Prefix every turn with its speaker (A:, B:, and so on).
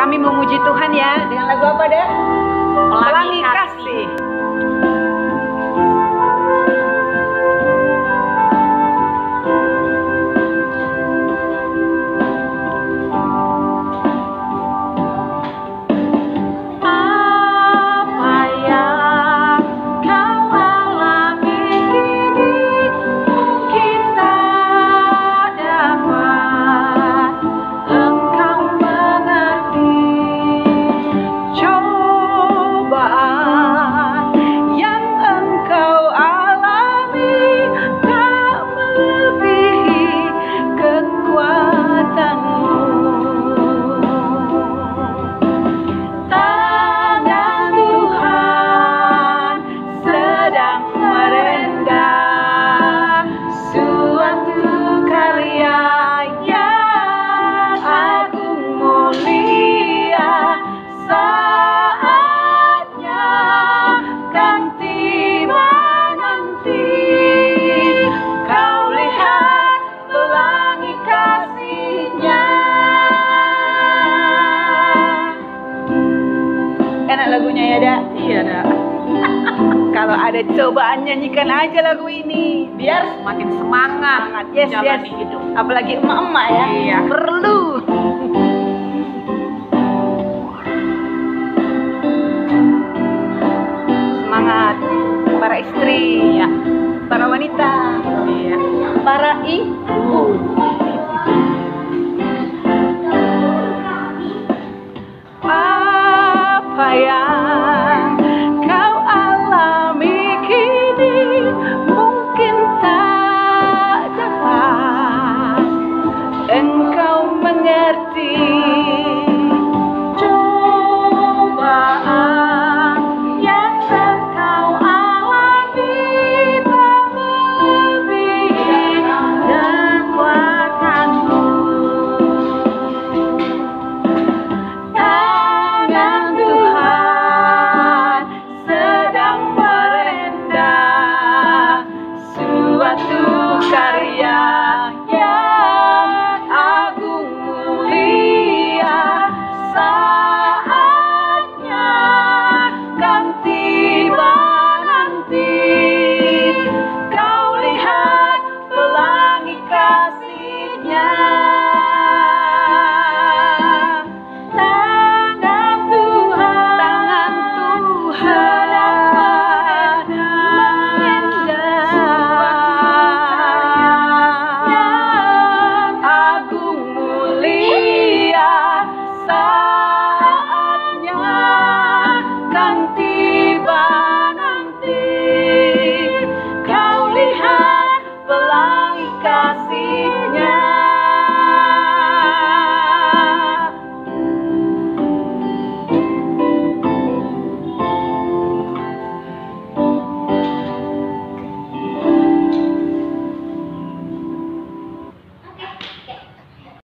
A: kami memuji Tuhan ya dengan lagu apa deh? Pelangi Kasih. Enak lagunya ya, Dak?
B: Iya, Dak.
A: Kalau ada cobaan nyanyikan aja lagu ini biar
B: Makin semangat
A: yes,
B: jalani
A: yes.
B: hidup.
A: Apalagi emak-emak ya.
B: Iya.
A: Perlu